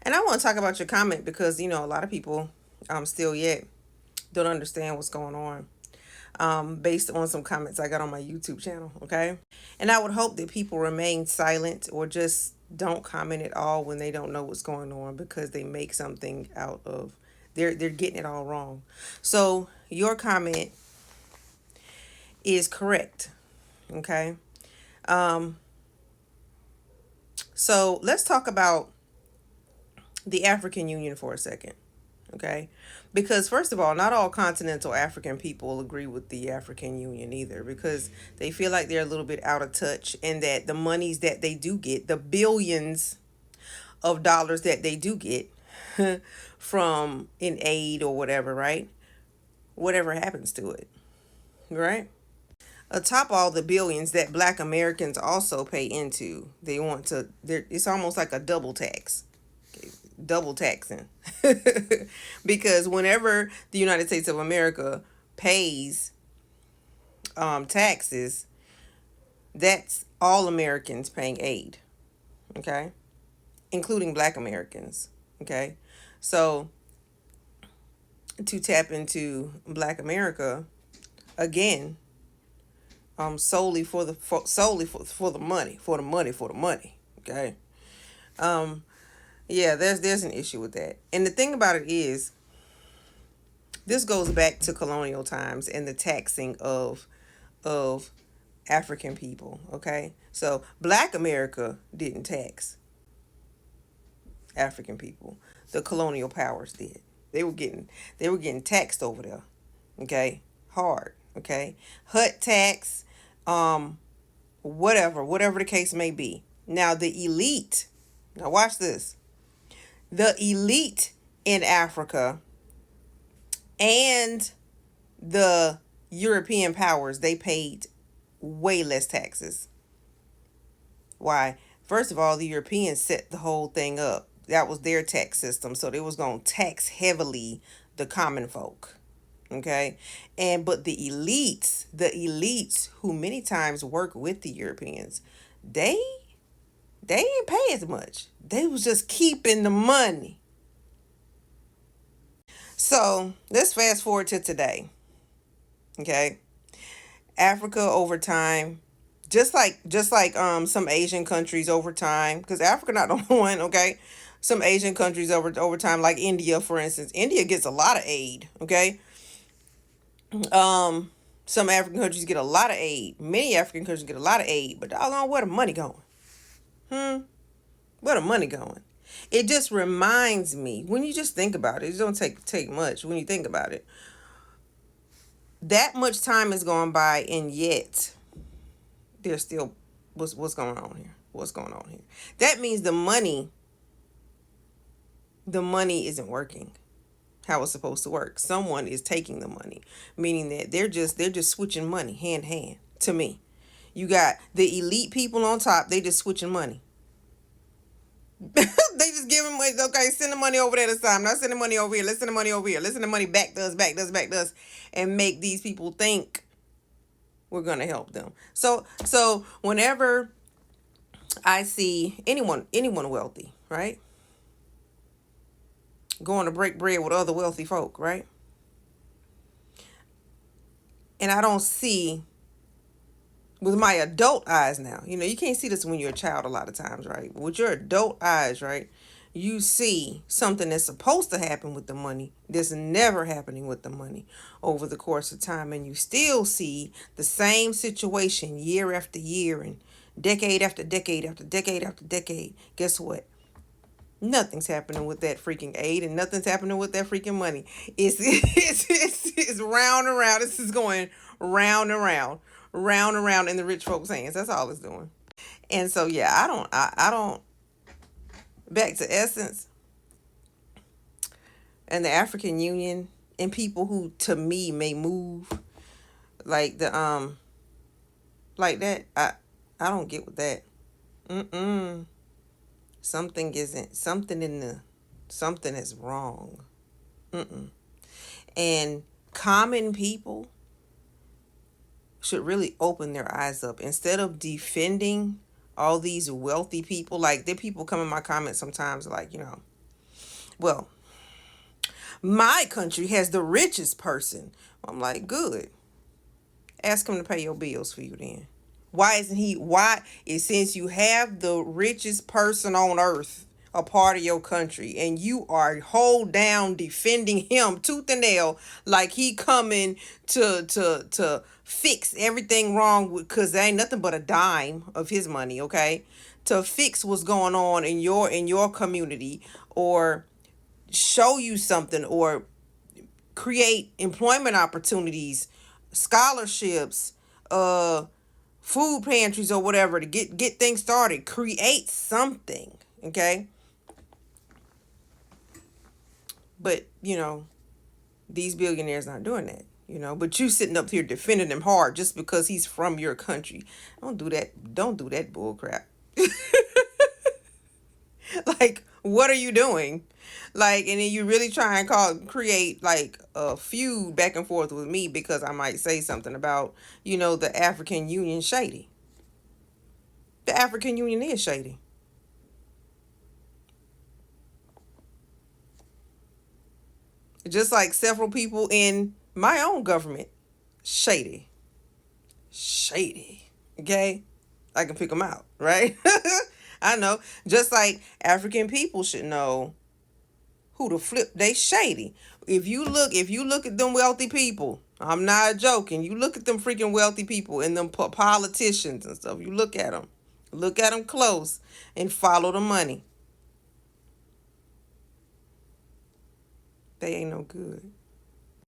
And I want to talk about your comment because, a lot of people still yet don't understand what's going on based on some comments I got on my YouTube channel. Okay. And I would hope that people remain silent or just don't comment at all when they don't know what's going on because they make something out of they're getting it all wrong. So your comment is correct. Okay. Um, so let's talk about the African Union for a second. Okay. Because, first of all, not all continental African people agree with the African Union either because they feel like they're a little bit out of touch and that the monies that they do get, the billions of dollars that they do get from in aid or whatever, right? Whatever happens to it, right? Atop all the billions that black Americans also pay into, they want to, it's almost like a double tax, double taxing. Because whenever the United States of America pays taxes, that's all Americans paying aid, okay? Including black Americans, okay? So to tap into black America again, solely for the money, okay? Um, yeah, there's an issue with that. And the thing about it is, this goes back to colonial times and the taxing of African people, okay? So black America didn't tax African people. The colonial powers did. They were getting taxed over there, okay? Hard, okay? Hut tax, um whatever the case may be. Now the elite, now watch this. The elite in Africa and the European powers, they paid way less taxes. Why? First of all, the Europeans set the whole thing up. That was their tax system, so they was going to tax heavily the common folk. Okay? And but the elites who many times work with the Europeans, they they didn't pay as much. They was just keeping the money. So, let's fast forward to today. Okay? Africa over time, just like some Asian countries over time, because Africa not the only one, okay? Some Asian countries over time, like India, for instance. India gets a lot of aid, okay? Um, some African countries get a lot of aid. Many African countries get a lot of aid, but doggone, where the money going? Hmm, where the money going? It just reminds me when you just think about it. It don't take much when you think about it. That much time has gone by, and yet there's still what's going on here. What's going on here? That means the money isn't working how it's supposed to work. Someone is taking the money, meaning that they're just switching money hand in hand. To me, you got the elite people on top. They just switching money. They just giving money. Okay, send the money over there this time. Not send the money over here. Let's send the money over here. Let's send the money back to us, back to us, and make these people think we're gonna help them. So whenever I see anyone wealthy, right, going to break bread with other wealthy folk, right, and I don't see with my adult eyes now. You can't see this when you're a child a lot of times, right? With your adult eyes, right, you see something that's supposed to happen with the money that's never happening with the money over the course of time, and you still see the same situation year after year and decade after decade after decade after decade. Guess what? Nothing's happening with that freaking aid, and nothing's happening with that freaking money. It's round and round. This is going round and round, round and round in the rich folks' hands. That's all it's doing. And so yeah, I don't. Back to essence and the African Union and people who to me may move like the like that. I don't get with that. Mm-mm. Something isn't something in the something is wrong. Mm-mm. And common people should really open their eyes up instead of defending all these wealthy people. Like, there people come in my comments sometimes, like, Well, my country has the richest person. I'm like, good. Ask him to pay your bills for you then. Why isn't he? Why is since you have the richest person on earth a part of your country and you are hold down defending him tooth and nail like he coming to fix everything wrong because there ain't nothing but a dime of his money, okay? To fix what's going on in your community or show you something or create employment opportunities, scholarships, uh food pantries or whatever to get things started. Create something, okay? But these billionaires not doing that. But you sitting up here defending him hard just because he's from your country. Don't do that. Don't do that bull crap. Like, what are you doing? Like, and then you really try and create like a feud back and forth with me because I might say something about the African Union shady. The African Union is shady. Just like several people in my own government, shady, shady. Okay, I can pick them out, right? I know. Just like African people should know who to flip. They shady. If you look at them wealthy people, I'm not joking. You look at them freaking wealthy people and them politicians and stuff. You look at them close, and follow the money. They ain't no good.